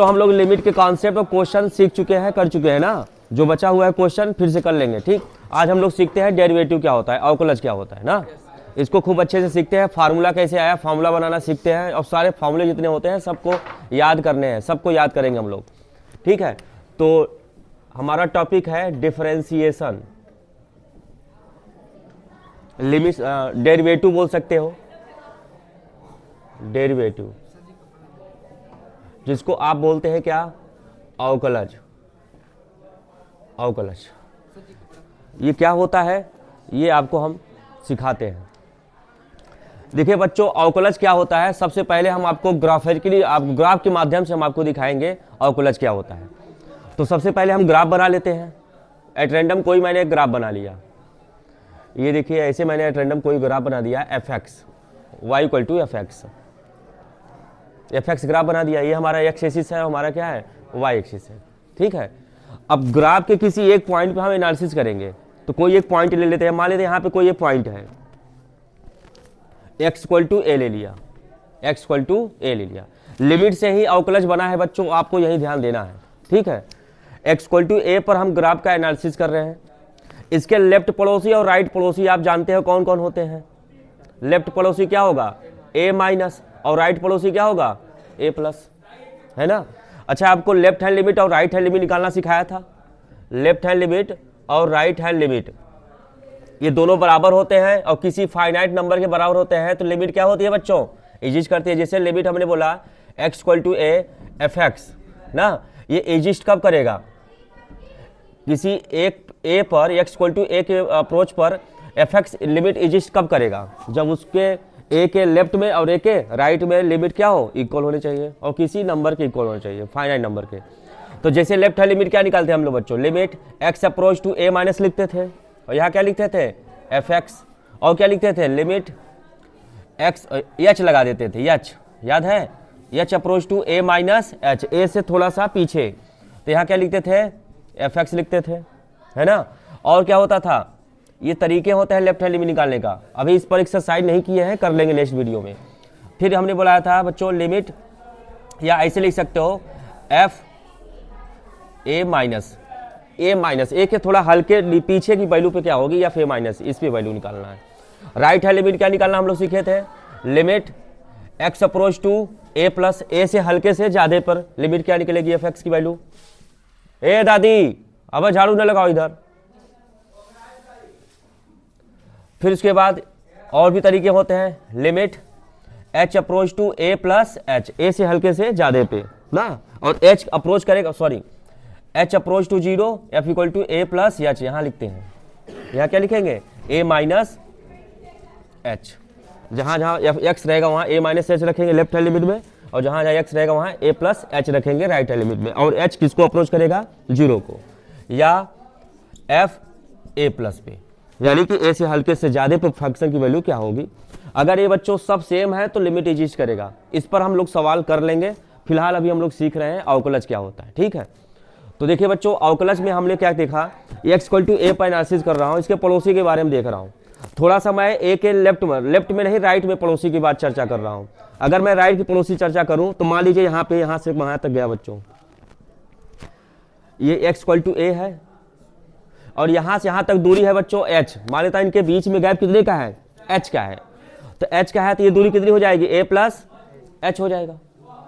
तो हम लोग लिमिट के कॉन्सेप्ट और क्वेश्चन सीख चुके हैं, कर चुके हैं ना। जो बचा हुआ है क्वेश्चन फिर से कर लेंगे, ठीक। आज हम लोग सीखते हैं डेरिवेटिव क्या होता है, अवकलज क्या होता है ना। इसको खूब अच्छे से सीखते हैं, फार्मूला कैसे आया, फार्मूला बनाना सीखते हैं, और सारे फार्मूले जितने होते हैं सबको याद करने हैं, सबको याद करेंगे हम लोग, ठीक है। तो हमारा टॉपिक है डिफरेंशिएशन, लिमिट, डेरिवेटिव बोल सकते हो, डेरिवेटिव, जिसको आप बोलते हैं क्या, अवकलज। अवकलज ये क्या होता है, ये आपको हम सिखाते हैं। देखिए बच्चों, अवकलज क्या होता है, सबसे पहले हम आपको ग्राफिकली, आप ग्राफ के माध्यम से हम आपको दिखाएंगे अवकलज क्या होता है। तो सबसे पहले हम ग्राफ बना लेते हैं। एट रैंडम कोई मैंने एक ग्राफ बना लिया, ये देखिए ऐसे मैंने एट रैंडम कोई ग्राफ बना दिया, f x y equal to f x, f x graph बना दिया। ये हमारा एक्स एक्सिस है, हमारा क्या है, वाई एक्सिस है, ठीक है। अब ग्राफ के किसी एक पॉइंट पे हम एनालिसिस करेंगे, तो कोई एक पॉइंट ले लेते हैं, मान लेते हैं यहाँ पे कोई एक पॉइंट है, x इक्वल टू ए ले लिया, x इक्वल टू ए ले लिया। लिमिट से ही अवकलज बना है बच्चों, आपको यही ध्यान देना है, ठीक है। x इक्वल टू ए पर हम ग्राफ का एनालिसिस कर रहे हैं। इसके लेफ्ट पड़ोसी और राइट पड़ोसी आप जानते हो कौन कौन होते हैं। लेफ्ट पड़ोसी क्या होगा, a माइनस, और राइट पड़ोसी क्या होगा, a प्लस, है ना। अच्छा, आपको लेफ्ट हैंड लिमिट और राइट हैंड लिमिट निकालना सिखाया था। लेफ्ट हैंड लिमिट और राइट हैंड लिमिट ये दोनों बराबर होते हैं और किसी फाइनाइट नंबर के बराबर होते हैं, तो लिमिट क्या होती है बच्चों, एग्जिस्ट करती है। जैसे लिमिट हमने बोला x equal to a f x ना, ये एग्जिस्ट कब करेगा, किसी एक a पर x इक्वल टू ए के अप्रोच पर एफ एक्स लिमिट एग्जिस्ट कब करेगा, जब उसके a के लेफ्ट में और a के राइट में लिमिट क्या हो, इक्वल होने चाहिए, और किसी नंबर के इक्वल होने चाहिए, फाइनाइट नंबर के। तो जैसे लेफ्ट हैंड लिमिट क्या निकालते हैं हम लोग बच्चों, limit x approach to a minus लिखते थे, और यहाँ क्या लिखते थे, एफ एक्स, और क्या लिखते थे, लिमिट x h लगा देते थे, h याद है, h approach to a minus h, a से थोड़ा सा पीछे, तो यहाँ क्या लिखते थे, एफ एक्स लिखते थे, है ना। और क्या होता था, ये तरीके होते हैं लेफ्ट हैंड लिमिट निकालने का। अभी इस पर एक्सरसाइज नहीं किए हैं, कर लेंगे नेक्स्ट वीडियो में। फिर हमने बोलाया था बच्चों लिमिट, या ऐसे लिख सकते हो F A minus, A minus, A के थोड़ा हल्के पीछे की वैल्यू पे क्या होगी, या ए माइनस, इस पे वैल्यू निकालना है। राइट हैंड लिमिट क्या निकालना हम लोग सीखे थे, limit X approach to A plus, A से हल्के से ज्यादा पर लिमिट क्या निकलेगी, एफ एक्स की वैल्यू। ए दादी अब झाड़ू न लगाओ इधर। फिर उसके बाद और भी तरीके होते हैं, limit h approach to a plus H, A से हल्के से ज्यादा पे ना, और h अप्रोच करेगा, sorry h approach to 0 f equal to a plus H, यहाँ लिखते हैं, यहाँ क्या लिखेंगे, a माइनस एच। जहाँ जहाँ x रहेगा वहाँ a माइनस एच रखेंगे लेफ्ट हैंड लिमिट में, और जहाँ जहाँ x रहेगा वहाँ a प्लस एच रखेंगे राइट हैंड लिमिट में। और h किसको अप्रोच करेगा, 0 को, या f a प्लस पे, यानी कि a से हल्के से ज्यादा पे फंक्शन की वैल्यू क्या होगी। अगर ये बच्चों सब सेम है तो लिमिट एग्जिस्ट करेगा। इस पर हम लोग सवाल कर लेंगे, फिलहाल अभी हम लोग सीख रहे हैं अवकलज क्या होता है, ठीक है। तो देखिए बच्चों, अवकलज में हमने क्या देखा, x इक्वल टू ए पर एनालिसिस कर रहा हूँ, इसके पड़ोसी के बारे में देख रहा हूँ। थोड़ा सा मैं a के लेफ्ट में नहीं, राइट में पड़ोसी की बात चर्चा कर रहा हूँ। अगर मैं राइट की पड़ोसी चर्चा करूँ तो मान लीजिए यहाँ पे, यहाँ से वहाँ तक गया बच्चों, ये x इक्वल टू ए है, और यहाँ से यहाँ तक दूरी है बच्चों h। मान लेता है इनके बीच में गैप कितने का है, h का है, तो h का है तो ये दूरी कितनी हो जाएगी, a प्लस h हो जाएगा,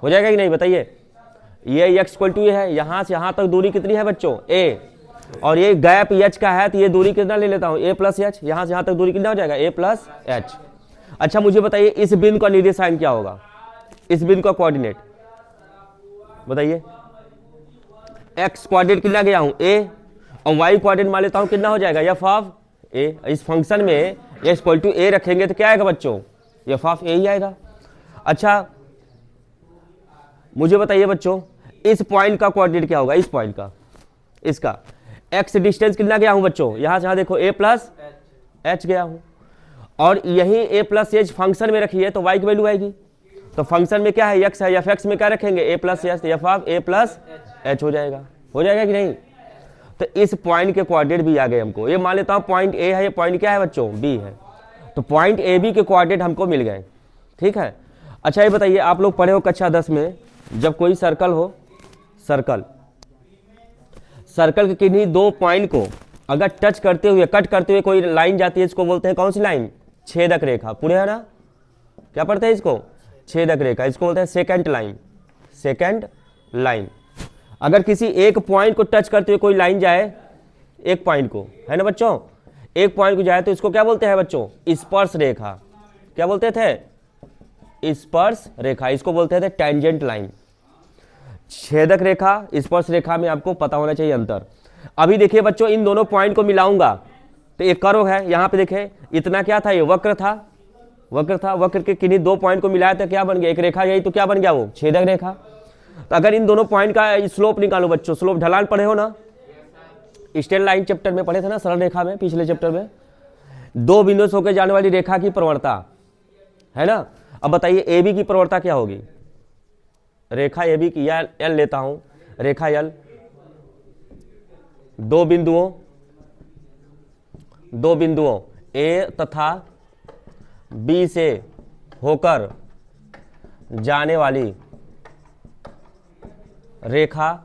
हो जाएगा कि नहीं बताइए। ये x इक्वल टू ये है, यहाँ से यहाँ तक दूरी कितनी है बच्चों, a, और ये गैप h का है, तो ये दूरी कितना ले लेता हूँ, a प्लस h, यहाँ से यहाँ तक दूरी कितना हो जाएगा, a प्लस h। अच्छा मुझे बताइए इस बिंदु का निर्देशांक क्या होगा, इस बिंदु का कोऑर्डिनेट बताइए। x कोऑर्डिनेट कितना गया हूँ, a, और y कोऑर्डिनेट मान लेता हूँ कितना हो जाएगा, एफ ऑफ ए। इस फंक्शन में x इक्वल टू ए रखेंगे तो क्या आएगा बच्चों, एफ ऑफ ए ही आएगा। अच्छा मुझे बताइए बच्चों, इस पॉइंट का कोऑर्डिनेट क्या होगा, इस पॉइंट का, इसका x डिस्टेंस कितना गया हूं बच्चों, यहां से यहां देखो a प्लस एच गया हूं, और यही a प्लस एच फंक्शन में रखिए तो y की वैल्यू आएगी। तो फंक्शन में क्या है, x है, एफ एक्स में क्या रखेंगे, a plus H, F of A plus H हो जाएगा कि नहीं। तो इस पॉइंट के कोऑर्डिनेट भी आ गए हमको। ये मान लेता हूँ पॉइंट ए है, ये पॉइंट क्या है बच्चों, बी है, तो पॉइंट ए बी के कोऑर्डिनेट हमको मिल गए, ठीक है। अच्छा ये बताइए, आप लोग पढ़े हो कक्षा 10 में, जब कोई सर्कल हो सर्कल, सर्कल के किन्हीं दो पॉइंट को अगर टच करते हुए, कट करते हुए कोई लाइन जाती है, इसको बोलते हैं कौन सी लाइन? छेदक रेखा। पूरे है ना, क्या पढ़ते हैं इसको? छेदक रेखा। इसको बोलते हैं सेकंड लाइन, सेकंड लाइन। अगर किसी एक पॉइंट को टच करते हुए कोई लाइन जाए, एक पॉइंट को, है ना बच्चों, एक पॉइंट को जाए तो इसको क्या बोलते हैं बच्चों? स्पर्श रेखा। क्या बोलते थे? स्पर्श रेखा। इसको बोलते थे टेंजेंट लाइन। छेदक रेखा, स्पर्श रेखा में आपको पता होना चाहिए अंतर। अभी देखिए बच्चों, इन दोनों पॉइंट को मिलाऊंगा तो एक कर्व है, यहां पे देखिए इतना क्या था? ये वक्र था, वक्र था। वक्र के किन्हीं दो पॉइंट को मिलाया तो क्या बन गया? एक रेखा गई तो क्या बन गया? वो छेदक रेखा। तो अगर इन दोनों पॉइंट का स्लोप निकालो बच्चों, स्लोप ढलान पढ़े हो ना, स्ट्रेट लाइन चैप्टर में पढ़े थे ना, सरल रेखा में, पिछले चैप्टर में। दो बिंदु से होकर जाने वाली रेखा की प्रवणता, है ना। अब बताइए ए बी की प्रवणता क्या होगी? रेखा ए बी की, या एल लेता हूं, रेखा एल, दो बिंदुओं ए तथा बी से होकर जाने वाली रेखा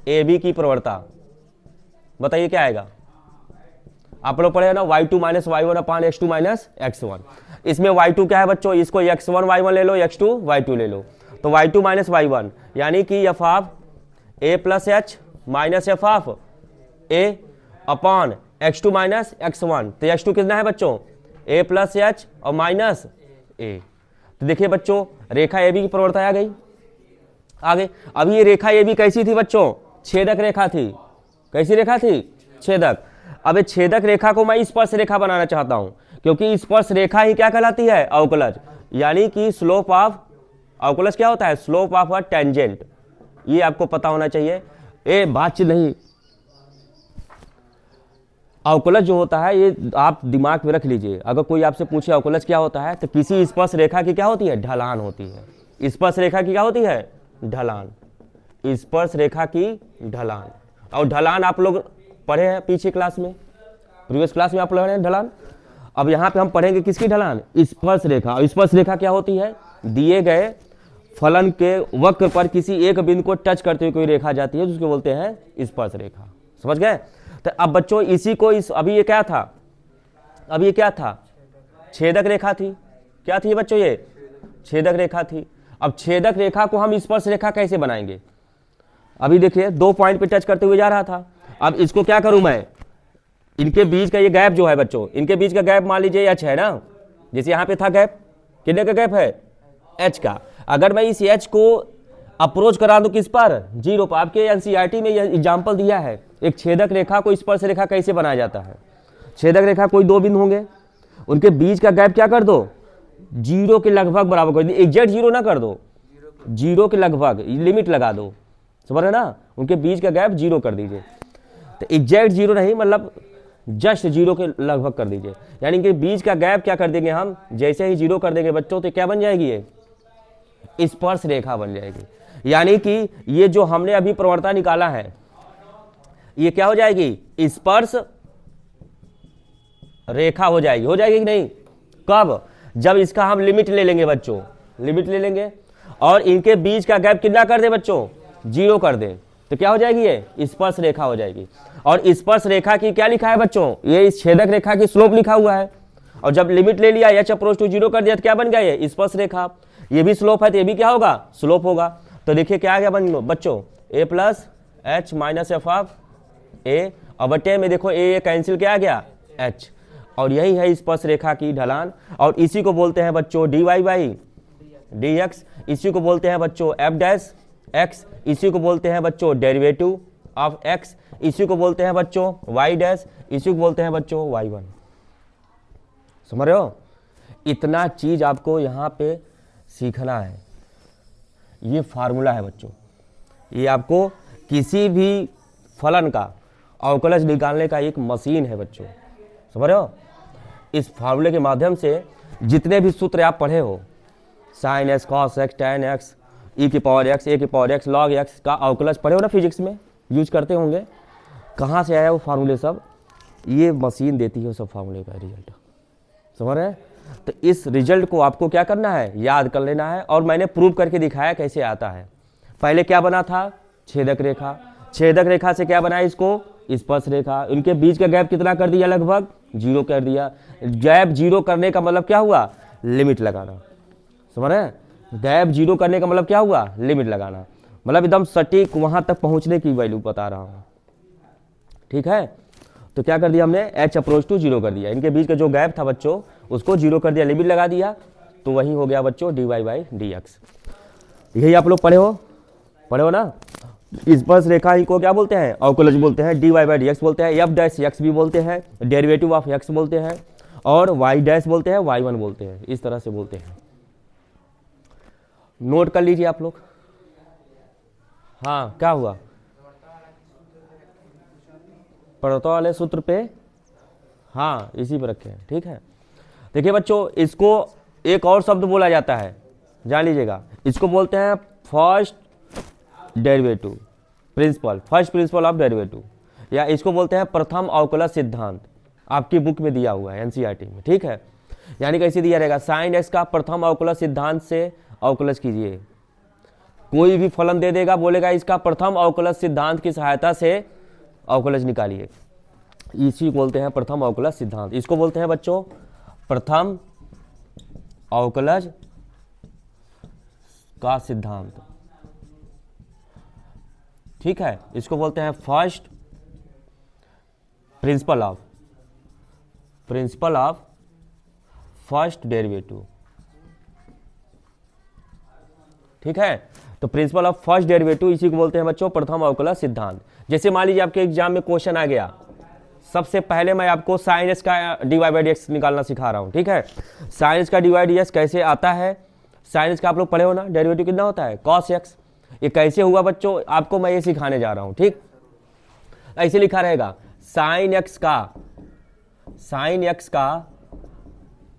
ए बी की प्रवणता, बताइए क्या आएगा? आप लोग पढ़े ना, y2 माइनस y1 अपान x2 माइनस x1। इसमें y2 क्या है बच्चों? इसको x1 y1 ले लो, x2 y2 ले लो, तो y2 माइनस y1 यानी कि f of a plus H minus f of a upon x2 minus x1। तो x2 कितना है बच्चों? a प्लस एच और माइनस a। तो देखिए बच्चों, रेखा ए बी की प्रवणता आ गई, आगे। अब ये रेखा ए बी कैसी थी बच्चों? छेदक रेखा थी। कैसी रेखा थी? छेदक। अब इस छेदक रेखा को मैं स्पर्श रेखा बनाना चाहता हूं, क्योंकि स्पर्श रेखा ही क्या कहलाती है? अवकलज। यानी कि स्लोप ऑफ, अवकलज क्या होता है? Slope of a tangent. ये आपको पता होना चाहिए, ये बातचीत नहीं। अवकलज जो होता है ये आप दिमाग में रख लीजिए। अगर कोई आपसे पूछे अवकलज क्या होता है, तो किसी स्पर्श रेखा की क्या होती है? ढलान होती है। स्पर्श रेखा की क्या होती है? ढलान। स्पर्श रेखा की ढलान। और ढलान आप लोग पढ़े हैं पीछे क्लास में, प्रीवियस क्लास में आप पढ़े हैं ढलान। अब यहाँ पे हम पढ़ेंगे किसकी ढलान? स्पर्श रेखा। और स्पर्श रेखा क्या होती है? दिए गए फलन के वक्र पर किसी एक बिंदु को टच करते हुए कोई रेखा जाती है, जिसको बोलते हैं स्पर्श रेखा। समझ गए? तो अब बच्चों इसी को अभी ये क्या था? अभी ये क्या था? छेदक रेखा थी। क्या थी बच्चों? ये छेदक रेखा थी। अब छेदक रेखा को हम स्पर्श रेखा कैसे बनाएंगे? अभी देखिए, दो पॉइंट पे टच करते हुए जा रहा था। अब इसको क्या करूं मैं? इनके बीच का ये गैप जो है बच्चों, इनके बीच का गैप मान लीजिए h है ना, जैसे यहां पे था गैप, कितने का गैप है? h का। अगर मैं इस h को अप्रोच करा दूं किस पर? 0 पर। आपके एनसीईआरटी में यह एग्जाम्पल दिया है, एक छेदक रेखा को स्पर्श रेखा कैसे बनाया जाता है। छेदक रेखा कोई दो बिंदु होंगे, उनके बीच का गैप क्या कर दो? 0 के लगभग बराबर कर दो। एग्जैक्ट 0 ना कर दो, 0 के लगभग लिमिट लगा दो, समझ रहे ना। उनके बीच का गैप 0 कर दीजिए। तो एग्जैक्ट 0 नहीं, मतलब जस्ट 0 के लगभग कर दीजिए। यानी कि बीच का गैप क्या कर देंगे हम? जैसे ही 0 कर देंगे बच्चों, तो क्या बन जाएगी? ये स्पर्श रेखा बन जाएगी। यानी कि ये जो हमने अभी प्रवणता निकाला है, ये क्या हो जाएगी? स्पर्श रेखा हो जाएगी। हो जाएगी कि नहीं? कब? जब इसका हम लिमिट ले लेंगे बच्चों, लिमिट ले लेंगे और इनके बीच का गैप कितना कर दे बच्चों? 0 कर दे, तो क्या हो जाएगी? ये स्पर्श रेखा हो जाएगी। और स्पर्श रेखा की क्या लिखा है बच्चों? ये इस छेदक रेखा की स्लोप लिखा हुआ है। और जब लिमिट ले लिया, h अप्रोच टू 0 कर दिया, तो क्या बन गया? ये स्पर्श रेखा। ये भी स्लोप है तो ये भी क्या होगा? स्लोप होगा। तो देखिए क्या आ गया बच्चों? a plus H minus F of A, और बटे में देखो ए कैंसिल क्या आ गया? h। और यही है स्पर्श रेखा की ढलान। और इसी को बोलते हैं बच्चों dy बाई dx। इसी को बोलते हैं बच्चों f डैश x। इसी को बोलते हैं बच्चों डेरिवेटिव ऑफ x। इसी को बोलते हैं बच्चों y डैश। इसी को बोलते हैं बच्चों y1। समझ रहे हो? इतना चीज आपको यहाँ पे सीखना है। ये फार्मूला है बच्चों, ये आपको किसी भी फलन का अवकलज निकालने का एक मशीन है बच्चों। समझ रहे हो? इस फार्मूले के माध्यम से जितने भी सूत्र आप पढ़े हो, sine X, cos X, tan X, E की पावर एक्स, ए की पावर एक्स, लॉग एक्स का अवकलज पढ़े हो ना, फिजिक्स में यूज करते होंगे। कहाँ से आया वो फार्मूले? सब ये मशीन देती है सब फार्मूले का रिजल्ट। समझ रहे हैं? तो इस रिजल्ट को आपको क्या करना है? याद कर लेना है। और मैंने प्रूव करके दिखाया कैसे आता है। पहले क्या बना था, छेदक रेखा, छेदक रेखा से क्या बना इसको, स्पर्श रेखा, इनके बीच का गैप कितना कर दिया, लगभग 0 कर दिया। गैप 0 करने का मतलब क्या हुआ, लिमिट लगाना, समझ रहे हैं, गैप 0 करने का मतलब क्या हुआ, लिमिट लगाना, मतलब एकदम सटीक वहां तक पहुंचने की वैल्यू बता रहा हूं, ठीक है। तो क्या कर दिया हमने, h अप्रोच टू 0 कर दिया, इनके बीच का जो गैप था बच्चों उसको 0 कर दिया, लिमिट लगा दिया, तो वही हो गया बच्चों dy/dx। यही आप लोग पढ़े हो ना। स्पर्श रेखा को क्या बोलते हैं, अवकलज बोलते हैं, dy/dx बोलते हैं, f' भी बोलते हैं, डेरिवेटिव ऑफ x बोलते हैं, और y' बोलते हैं, y1 बोलते हैं, इस तरह से बोलते हैं। नोट कर लीजिए आप लोग। हाँ क्या हुआ, पड़ोता वाले सूत्र पे, हाँ इसी पे रखे हैं, ठीक है। देखिए बच्चों, इसको एक और शब्द बोला जाता है, जान लीजिएगा, इसको बोलते हैं first derivative principle, first principle of derivative, या इसको बोलते हैं प्रथम अवकलज सिद्धांत, आपकी बुक में दिया हुआ है एनसीईआरटी में, ठीक है। यानी कैसे दिया रहेगा, साइन एक्स का प्रथम अवकलज सिद्धांत से अवकलज कीजिए, कोई भी फलन दे देगा, बोलेगा इसका प्रथम अवकलज सिद्धांत की सहायता से अवकलज निकालिए, इसी को बोलते हैं प्रथम अवकलज सिद्धांत। इसको बोलते हैं बच्चों प्रथम अवकलज का सिद्धांत, ठीक है। इसको बोलते हैं first principle of first derivative, ठीक है। तो प्रिंसिपल ऑफ फर्स्ट डेरिवेटिव इसी को बोलते हैं बच्चों प्रथम अवकलज सिद्धांत। जैसे मान लीजिए आपके एग्जाम में क्वेश्चन आ गया, सबसे पहले मैं आपको साइन एक्स का dy/dx निकालना सिखा रहा हूं, ठीक है। साइन एक्स का dy/dx कैसे आता है, साइन एक्स का आप लोग पढ़े हो ना, डेरिवेटिव कितना होता है, cos x, ये कैसे हुआ बच्चों, आपको मैं ये सिखाने जा रहा हूं, ठीक। ऐसे लिखा रहेगा, साइन एक्स का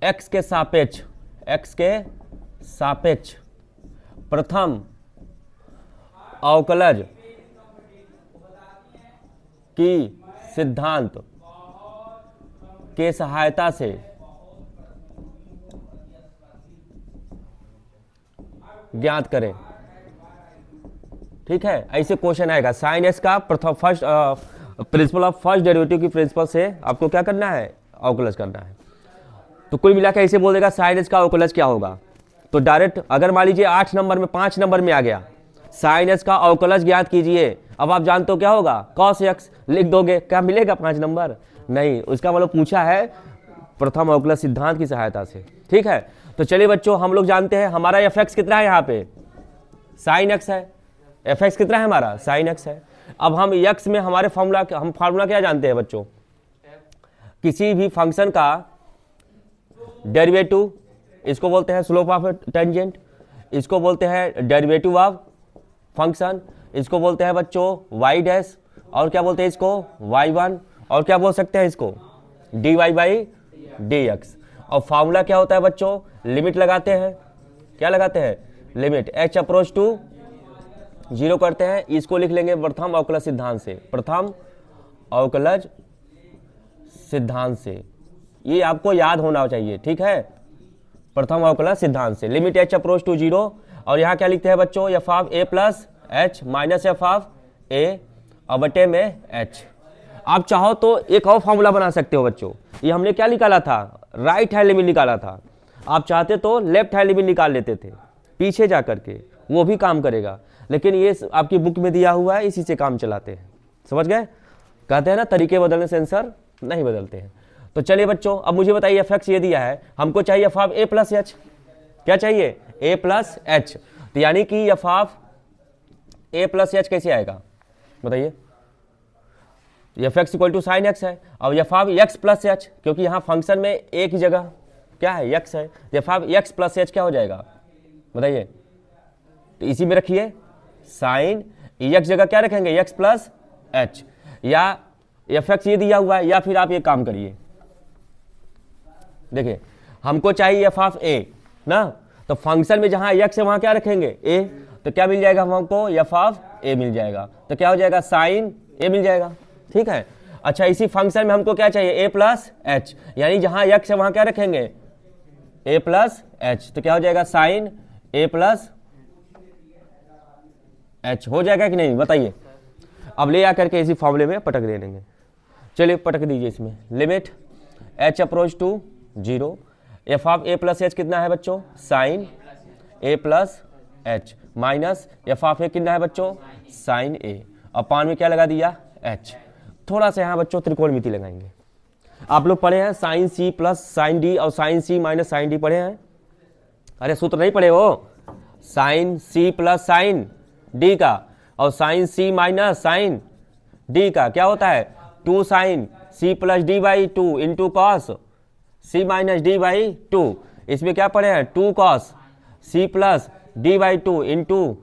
x के सापेक्ष प्रथम अवकलज की सिद्धांत के सहायता से ज्ञात करें, ठीक है। ऐसे क्वेश्चन आएगा, साइन एक्स का प्रथम first principle of first derivative की प्रिंसिपल से आपको क्या करना है, अवकलज करना है। तो कुल मिलाकर ऐसे बोल देगा साइन एक्स का अवकलज क्या होगा, तो डायरेक्ट अगर मान लीजिए 8 नंबर में 5 नंबर में आ गया, साइन एक्स का अवकलज ज्ञात कीजिए, अब आप जानते हो क्या होगा, cos x लिख दोगे, क्या मिलेगा 5 नंबर, नहीं, उसका मतलब पूछा है प्रथम अवकलज सिद्धांत की सहायता से, ठीक है। तो चलिए बच्चों, हम लोग जानते हैं हमारा f(x) कितना है, यहाँ पे साइन x है, f(x) कितना है हमारा, साइन x है। अब हम x में हमारे फार्मूला क्या जानते हैं बच्चों, किसी भी फंक्शन का डेरिवेटिव, इसको बोलते हैं स्लोप ऑफ टेंजेंट, इसको बोलते हैं डेरिवेटिव ऑफ फंक्शन, इसको बोलते हैं बच्चों y', और क्या बोलते हैं इसको y1, और क्या बोल सकते हैं इसको dy/dx। और फार्मूला क्या होता है बच्चों, लिमिट लगाते हैं, क्या लगाते हैं, लिमिट h अप्रोच टू 0 करते हैं, इसको लिख लेंगे प्रथम अवकलज सिद्धांत से, प्रथम अवकलज सिद्धांत से, ये आपको याद होना चाहिए, ठीक है। प्रथम अवकलज सिद्धांत से लिमिट h अप्रोच टू 0, और यहाँ क्या लिखते हैं बच्चों, f of a plus h minus f of a और बटे में h। आप चाहो तो एक और फॉर्मूला बना सकते हो बच्चों, ये हमने क्या निकाला था, राइट हैंड लिमिट निकाला था, आप चाहते तो लेफ्ट हैंड लिमिट निकाल लेते थे पीछे जा करके, वो भी काम करेगा, लेकिन ये आपकी बुक में दिया हुआ है, इसी से काम चलाते हैं, समझ गए। कहते हैं ना तरीके बदलने से आंसर नहीं बदलते हैं। तो चलिए बच्चों, अब मुझे बताइए f(x) ये दिया है, हमको चाहिए f of a plus h, क्या चाहिए, a प्लस h, तो यानी कि f of a plus h कैसे आएगा बताइए, f(x) equal to sign x है, और f of x plus h, क्योंकि यहाँ फंक्शन में एक ही जगह क्या है, x है, f of x plus h क्या हो जाएगा बताइए, तो इसी में रखिए साइन x जगह क्या रखेंगे, x प्लस h, या f(x) ये दिया हुआ है, या फिर आप ये काम करिए, देखिए हमको चाहिए f ऑफ a ना, तो फंक्शन में जहां x है वहां क्या रखेंगे, a, तो क्या मिल जाएगा हमको, f ऑफ a मिल जाएगा, तो क्या हो जाएगा, साइन a मिल जाएगा, ठीक है। अच्छा, इसी फंक्शन में हमको क्या चाहिए, a प्लस h, यानी जहां x है वहां क्या रखेंगे, a प्लस h, तो क्या हो जाएगा, साइन a प्लस एच हो जाएगा कि नहीं बताइए। अब ले आकर के इसी फॉर्मूले में पटक दे देंगे। चलिए पटक दीजिए इसमें, limit H approach to 0, F of A plus H कितना है बच्चों, sine A plus H, minus F of A कितना है बच्चों, साइन ए, और पान में क्या लगा दिया, एच। थोड़ा सा यहाँ बच्चों त्रिकोणमिति लगाएंगे। आप लोग पढ़े हैं sine c plus sine d और sine c minus sine d पढ़े हैं? अरे सूत्र नहीं पढ़े हो? Sine c plus sine d का और sine c minus sine d का क्या होता है, 2 sine c plus d by 2 into cos c minus d by 2। इसमें क्या पढ़े हैं, 2 cos c plus d by 2 into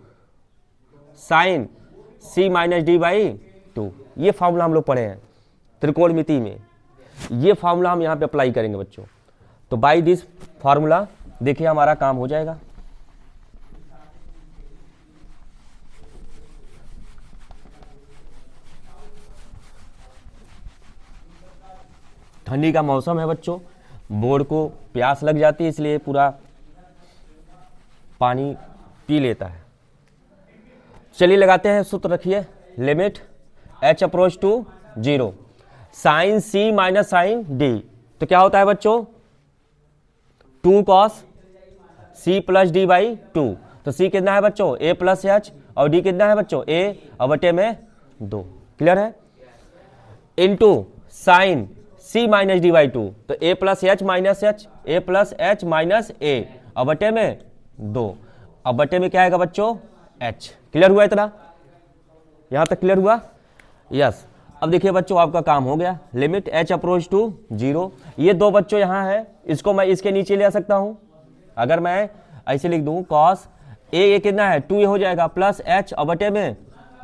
sine c minus d by 2। ये फॉर्मूला हम लोग पढ़े हैं त्रिकोणमिति में, ये फॉर्मूला हम यहाँ पे अप्लाई करेंगे बच्चों। तो बाई दिस फॉर्मूला देखिए हमारा काम हो जाएगा। ठंडी का मौसम है बच्चों, बोर्ड को प्यास लग जाती है इसलिए पूरा पानी पी लेता है। चलिए लगाते हैं सूत्र, रखिए limit H approach to 0, sine c minus sine d, तो क्या होता है बच्चों, 2 cos c plus d by 2। तो सी कितना है बच्चों, ए प्लस एच, और डी कितना है बच्चों, ए और बटे में 2। क्लियर है? Into sine c minus d by 2, तो a plus H minus h, a plus H minus a, और बटे में 2, अब बटे में क्या आएगा बच्चों, एच। क्लियर हुआ इतना? यहां तक क्लियर हुआ? यस। अब देखिए बच्चों आपका काम हो गया। लिमिट एच अप्रोच टू 0, ये 2 बच्चों यहाँ है, इसको मैं इसके नीचे ले आ सकता हूँ। अगर मैं ऐसे लिख दूँ कॉस ए, ये कितना है 2 ए हो जाएगा, प्लस एच और बटे में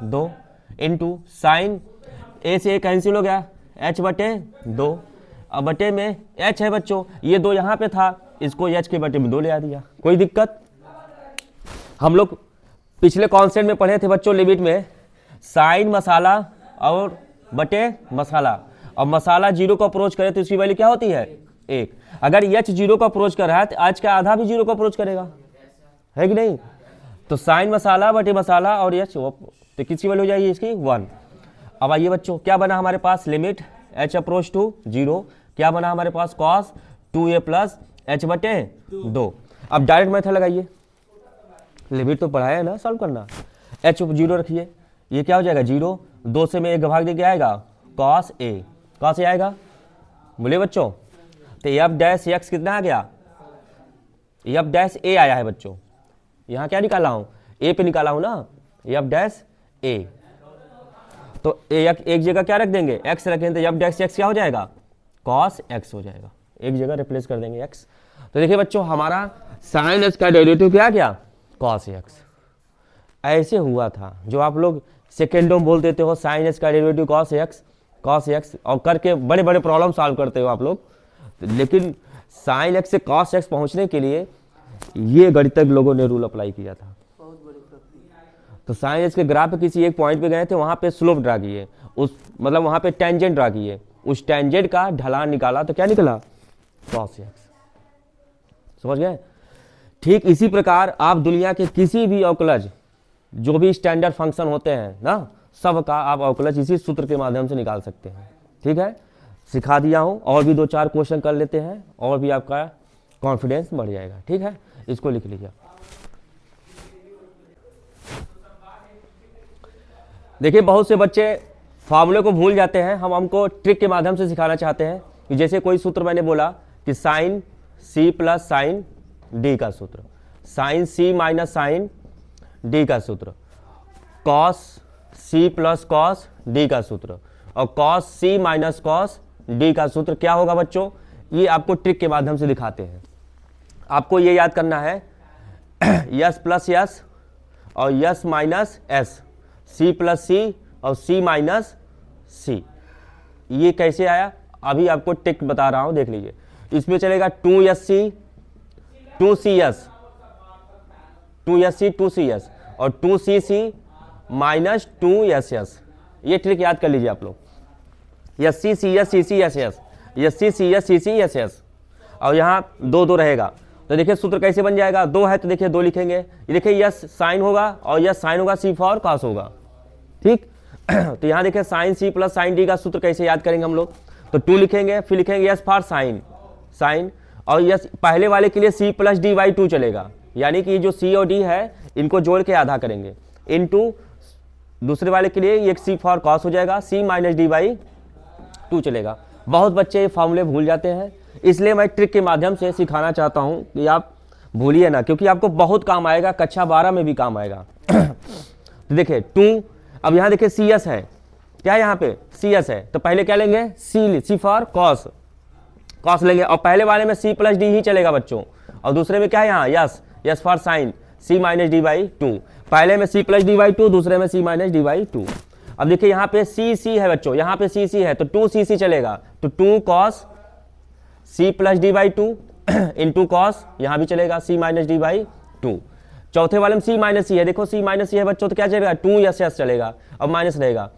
2 इंटू साइन ए से ए कैंसिल हो गया, एच बटे 2, अब बटे में एच है बच्चों, ये 2 यहाँ पे था, इसको एच के बटे में 2 ले आ दिया। कोई दिक्कत? हम लोग पिछले कॉन्सेप्ट में पढ़े थे बच्चों, लिमिट में साइन मसाला और बटे मसाला, और मसाला 0 को अप्रोच करे तो इसकी वैल्यू क्या होती है, 1। अगर एच 0 को अप्रोच कर रहा है तो आज का आधा भी 0 को अप्रोच करेगा, है कि नहीं? तो साइन मसाला बटे मसाला और एच, तो किसकी वैल्यू हो जाएगी इसकी, 1। अब आइए बच्चों क्या बना हमारे पास, लिमिट एच अप्रोच टू 0, क्या बना हमारे पास, कॉस 2a प्लस एच बटे 2। अब डायरेक्ट मेथड लगाइए, लिमिट तो पढ़ाया है ना सॉल्व करना। एच 0 रखिए, ये क्या हो जाएगा 0, 2 से में 1 भाग दे क्या आएगा, कॉस ए, कॉस ए आएगा। बोले बच्चों तो एफ डैश एक्स कितना आ गया, एफ डैश ए आया है बच्चों। यहाँ क्या निकाला हूँ, ए पे निकाला हूँ ना, एफ डैश ए। तो एक जगह क्या रख देंगे, एक्स रखेंगे, तो एफ डैश एक्स क्या हो जाएगा, कॉस एक्स हो जाएगा, एक जगह रिप्लेस कर देंगे एक्स। तो देखिए बच्चों हमारा साइन एक्स का डेरिवेटिव क्या गया, कॉस एक्स। ऐसे हुआ था जो आप लोग सेकेंडों में बोल देते हो, साइन एक्स का डेरिवेटिव कॉस एक्स, और करके बड़े बड़े प्रॉब्लम सॉल्व करते हो आप लोग। लेकिन साइन एक्स से कॉस एक्स पहुंचने के लिए ये गणितज्ञ लोगों ने रूल अप्लाई किया था। तो साइन एक्स के ग्राफ पे किसी एक पॉइंट पे गए थे, वहां पे स्लोप ड्रा किए, उस मतलब वहां पे टेंजेंट ड्रा किए, उस टेंजेंट का ढलान निकाला तो क्या निकला, कॉस एक्स। समझ गए? ठीक इसी प्रकार आप दुनिया के किसी भी अवकलज, जो भी स्टैंडर्ड फंक्शन होते हैं ना, सब का आप अवकलज इसी सूत्र के माध्यम से निकाल सकते हैं। ठीक है, सिखा दिया हूं, और भी 2-4 क्वेश्चन कर लेते हैं और भी आपका कॉन्फिडेंस बढ़ जाएगा। ठीक है, इसको लिख लीजिए। देखिए बहुत से बच्चे फार्मूले को भूल जाते हैं, हम हमको ट्रिक के माध्यम से सिखाना चाहते हैं कि जैसे कोई सूत्र मैंने बोला कि sine c plus sine d का सूत्र, sine c minus sine d का सूत्र, cos c plus cos d का सूत्र, और cos c minus cos d का सूत्र क्या होगा बच्चों, ये आपको ट्रिक के माध्यम से दिखाते हैं। आपको ये याद करना है, यस प्लस यस और S minus S, C plus C और सी माइनस सी। ये कैसे आया अभी आपको ट्रिक बता रहा हूं, देख लीजिए। इसमें चलेगा 2SC 2CS 2SC 2CS और 2CC माइनस 2SS। ये ट्रिक याद कर लीजिए आप लोग, SC CS CC SS, SC CS CC SS, और यहाँ 2 रहेगा, तो देखिए सूत्र कैसे बन जाएगा, 2 है तो देखिए 2 लिखेंगे, ये देखिए यस साइन होगा और यस साइन होगा, सी फॉर कॉस होगा, ठीक। तो यहाँ देखिए sine c plus sine d का सूत्र कैसे याद करेंगे हम लोग, तो 2 लिखेंगे, फिर लिखेंगे यस फॉर साइन, साइन, और यस पहले वाले के लिए सी प्लस डी बाई 2 चलेगा, यानी कि जो सी और डी है इनको जोड़ के आधा करेंगे, इनटू दूसरे वाले के लिए ये सी फॉर कॉस हो जाएगा, सी माइनस डी बाई 2 चलेगा। बहुत बच्चे ये फॉर्मूले भूल जाते हैं, इसलिए मैं ट्रिक के माध्यम से सिखाना चाहता हूं कि आप भूलिए ना, क्योंकि आपको बहुत काम आएगा, कक्षा 12 में भी काम आएगा। तो देखिए 2, अब यहाँ देखिए सी एस है, क्या यहाँ पे सी एस है, तो पहले क्या लेंगे सी फॉर कॉस, कॉस लेंगे, और पहले वाले में सी प्लस डी ही चलेगा बच्चों, और दूसरे में क्या है यहाँ yes, yes for sine, c minus d by 2, पहले में सी प्लस डी बाई 2, दूसरे में सी माइनस डी बाई 2। अब देखिए यहाँ पे सी सी है बच्चों, यहाँ पे सी सी है तो 2 सी सी चलेगा, तो 2 cos c plus d by 2 into cos, यहाँ भी चलेगा सी माइनस डी बाई 2। चौथे वाले में सी माइनस सी है, देखो सी माइनस सी है बच्चों, तो क्या चलेगा 2 यस यस चलेगा, अब माइनस रहेगा,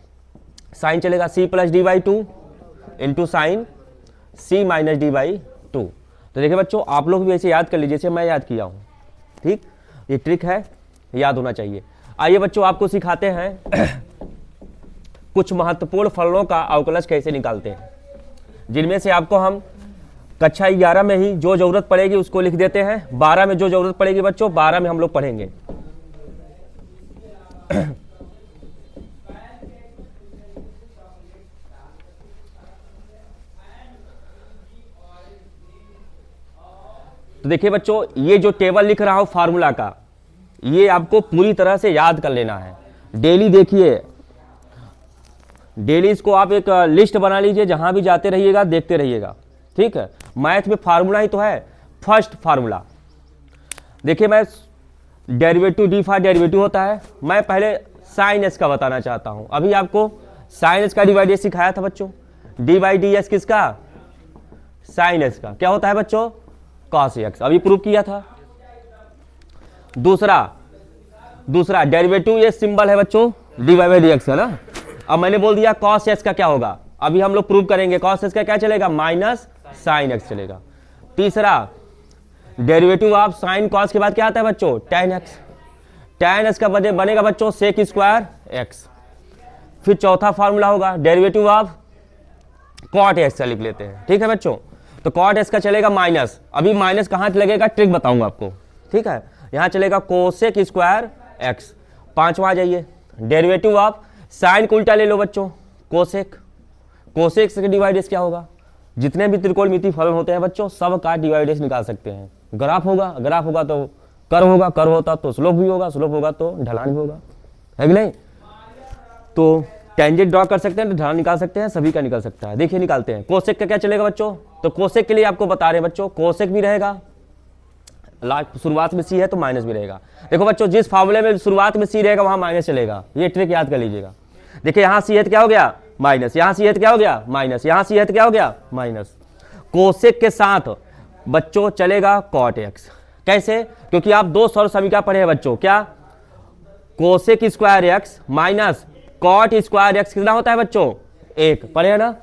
साइन चलेगा c plus d by 2 into sine c minus d by 2। तो देखिए बच्चों आप लोग भी ऐसे याद कर लीजिए जैसे मैं याद किया हूँ, ठीक, ये ट्रिक है, याद होना चाहिए। आइए बच्चों आपको सिखाते हैं कुछ महत्वपूर्ण फलनों का अवकलज कैसे निकालते हैं, जिनमें से आपको हम कक्षा 11 में ही जो जरूरत पड़ेगी उसको लिख देते हैं, 12 में जो जरूरत पड़ेगी बच्चों 12 में हम लोग पढ़ेंगे। तो देखिए बच्चों ये जो टेबल लिख रहा हूं फार्मूला का, ये आपको पूरी तरह से याद कर लेना है, डेली देखिए, डेली इसको आप एक लिस्ट बना लीजिए, जहां भी जाते रहिएगा देखते रहिएगा, ठीक है। मैथ में फार्मूला ही तो है, फर्स्ट फार्मूला देखिए, मैं डेरिवेटिव डी फॉर डेरिवेटिव होता है, मैं पहले साइन एस का बताना चाहता हूं, अभी आपको साइन एस का डिवाइड एस सिखाया था बच्चों, डी बाई डी एस किसका, साइन एस का, क्या होता है बच्चों कॉस एक्स, अभी प्रूव किया था। दूसरा डेरिवेटिव ये सिंबल है बच्चों d y by d x का ना, अब मैंने बोल दिया कॉस एक्स का क्या होगा, अभी हम लोग प्रूव करेंगे, कॉस एक्स का क्या चलेगा माइनस साइन एक्स चलेगा। तीसरा डेरिवेटिव ऑफ साइन कॉस के बाद क्या आता है बच्चों tan एक्स, tan एक्स का बनेगा बच्चों सेक स्क्वायर एक्स। फिर चौथा फार्मूला होगा डेरिवेटिव ऑफ कॉट एक्स का लिख लेते हैं, ठीक है बच्चों, तो कॉट एक्स का चलेगा माइनस, अभी माइनस कहां लगेगा ट्रिक बताऊंगा आपको, ठीक है, यहां चलेगा कोसेक स्क्वायर एक्स। पांचवा जाइए डेरिवेटिव ऑफ साइन को उल्टा ले लो बच्चों, कोसेक, कोसेक से डिवाइडेस क्या होगा, जितने भी त्रिकोणमितीय फलन होते हैं बच्चों सब का डिवाइडेस निकाल सकते हैं, ग्राफ होगा, ग्राफ होगा तो कर्व होगा, कर्व होता तो स्लोप भी होगा, स्लोप होगा तो ढलान भी होगा, है कि नहीं, तो टेंजेंट ड्रॉ कर सकते हैं, ढलान निकाल सकते हैं, सभी का निकल सकता है। देखिए निकालते हैं, कोसेक का क्या चलेगा बच्चों, तो कोसेक के लिए आपको बता रहे हैं बच्चों, कोसेक भी रहेगा, लास्ट शुरुआत में सी है तो माइनस भी रहेगा। देखो बच्चों जिस फार्मूले में शुरुआत में सी रहेगा वहां माइनस चलेगा, ये ट्रिक याद कर लीजिएगा। देखिए यहाँ सी है तो क्या हो गया माइनस, यहाँ सी है तो क्या हो गया माइनस, यहाँ सी है तो क्या हो गया माइनस। कोसेक के साथ बच्चों चलेगा कॉट एक्स, कैसे, क्योंकि आप दो सरल समीकरण पढ़े हैं बच्चों, क्या cosec square x minus cot square x कितना होता है बच्चों, एक पढ़े है ना,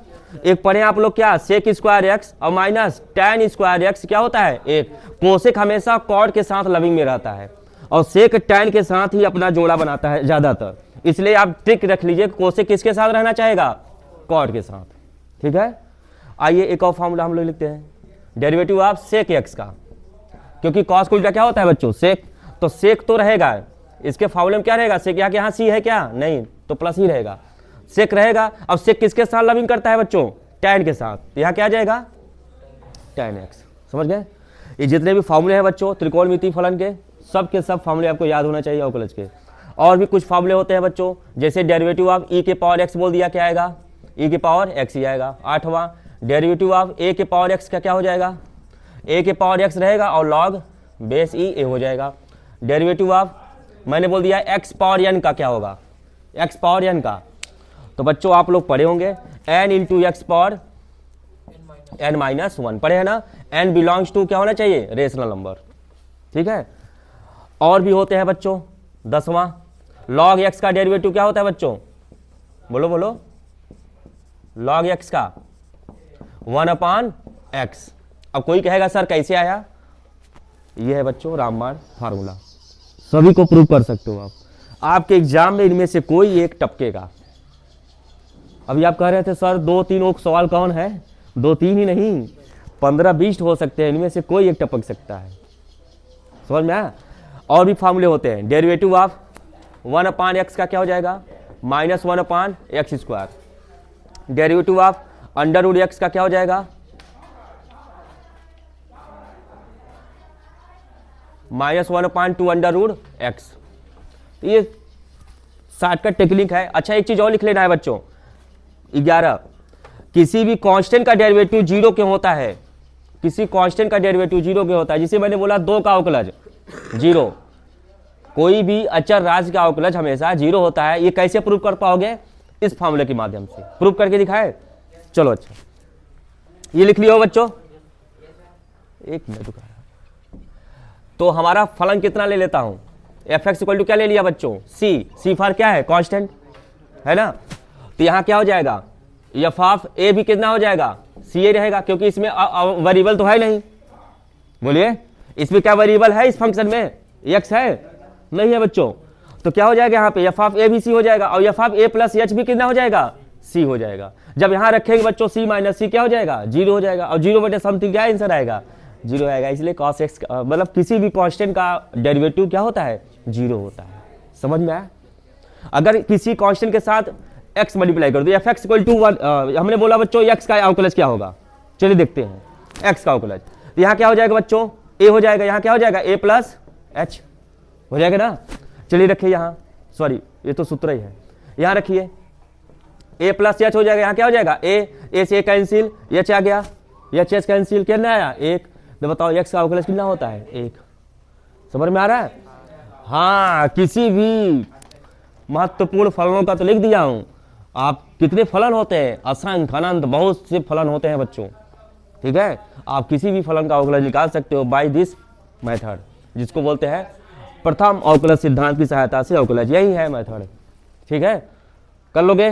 एक पढ़े आप लोग क्या सेक स्क्वायर एक्स और माइनस tan स्क्वायर एक्स क्या होता है एक। कोसेक हमेशा कॉट के साथ लविंग में रहता है और सेक tan के साथ ही अपना जोड़ा बनाता है ज्यादातर, इसलिए आप ट्रिक रख लीजिए कोसेक किसके साथ रहना चाहेगा कॉट के साथ, ठीक है। आइए एक और फॉर्मूला हम लोग लिखते हैं डेरिवेटिव ऑफ सेक एक्स का, क्योंकि कॉस को उल्टा क्या होता है बच्चों सेक, तो सेक तो रहेगा, इसके फॉर्मूले में क्या रहेगा सेक, यहाँ सी है क्या नहीं तो प्लस ही रहेगा, सेक रहेगा। अब सेक किसके साथ लविंग करता है बच्चों tan के साथ, तो यहाँ क्या आ जाएगा tan x, समझ गए। ये जितने भी फॉर्मूले हैं बच्चों त्रिकोणमितीय फलन के सब फॉर्मूले आपको याद होना चाहिए अवकलज के। और भी कुछ फॉर्मूले होते हैं बच्चों, जैसे डेरिवेटिव ऑफ e के पावर x बोल दिया क्या आएगा e के पावर x ही आएगा। आठवां डेरिवेटिव ऑफ a के पावर x का क्या हो जाएगा a के पावर x रहेगा और log बेस e a हो जाएगा। डेरिवेटिव ऑफ मैंने बोल दिया x पावर n का क्या होगा x पावर n का, तो बच्चों आप लोग पढ़े होंगे n into x power n minus 1 पढ़े है ना, n बिलोंग्स टू क्या होना चाहिए रेशनल नंबर, ठीक है। और भी होते हैं बच्चों 10वां log x का डेरिवेटिव क्या होता है बच्चों, बोलो बोलो log x का 1/x। अब कोई कहेगा सर कैसे आया, ये है बच्चों रामबाण फार्मूला, सभी को प्रूव कर सकते हो आप। आपके एग्जाम में इनमें से कोई एक टपकेगा। अभी आप कह रहे थे सर 2-3 सवाल कौन है, 2-3 ही नहीं 15-20 हो सकते हैं, इनमें से कोई एक टपक सकता है। समझ में आया? और भी फार्मूले होते हैं। डेरिवेटिव ऑफ 1/x का क्या हो जाएगा, -1/x²। डेरिवेटिव ऑफ √x का क्या हो जाएगा, -1/2√x। तो ये शॉर्टकट टेक्निक है। अच्छा एक चीज और लिख लेना है बच्चों, 11, किसी भी कांस्टेंट का डेरिवेटिव 0 क्यों होता है, किसी कांस्टेंट का डेरिवेटिव 0 क्यों होता है, जिसे मैंने बोला 2 का अवकलज 0, कोई भी अचर राशि का अवकलज हमेशा 0 होता है। ये कैसे प्रूव कर पाओगे, इस फार्मूले के माध्यम से प्रूव करके दिखाए। चलो अच्छा ये लिख लियो बच्चों, एक मिनट रुका। तो हमारा फलन कितना ले लेता हूं, fx इक्वल टू क्या ले लिया बच्चों, c फॉर क्या है, कांस्टेंट है ना। तो यहां क्या हो जाएगा, एफ ऑफ ए भी कितना हो जाएगा, सी ए रहेगा, क्योंकि इसमें वेरिएबल तो है नहीं। बोलिए इसमें क्या वेरिएबल है, इस फंक्शन में x है नहीं है बच्चों। तो क्या हो जाएगा यहाँ पे, एफ ऑफ ए भी सी हो जाएगा, और F of A plus H भी कितना हो जाएगा, सी हो जाएगा। जब यहाँ रखेंगे बच्चों c माइनस सी क्या हो जाएगा, 0 हो जाएगा, और 0 बटे समथिंग क्या आंसर आएगा, 0 आएगा। इसलिए cos x मतलब किसी भी कांस्टेंट का डेरिवेटिव क्या होता है, 0 होता है। समझ में आया? अगर किसी कांस्टेंट के साथ x मल्टीप्लाई कर दो, fx इक्वल टू 1, हमने बोला बच्चों x का अवकलज क्या होगा, चलिए देखते हैं x का अवकलज। तो यहाँ क्या हो जाएगा बच्चों, a हो जाएगा, यहाँ क्या हो जाएगा, a प्लस h हो जाएगा ना। चलिए रखिए यहाँ, सॉरी ये तो सूत्र ही है, यहाँ रखिए a प्लस h हो जाएगा, यहाँ क्या हो जाएगा, a से कैंसिल, h आ गया, h कैंसिल, कितना आया 1। तो बताओ x का अवकलज कितना होता है, 1। समझ में आ रहा है? हाँ, किसी भी महत्वपूर्ण फलनों का तो लिख दिया हूं। आप कितने फलन होते हैं, असंख्य अनंत बहुत से फलन होते हैं बच्चों, ठीक है। आप किसी भी फलन का अवकलज निकाल सकते हो बाय दिस मेथड, जिसको बोलते हैं प्रथम अवकलज सिद्धांत की सहायता से अवकलज, यही है मेथड, ठीक है। कर लोगे?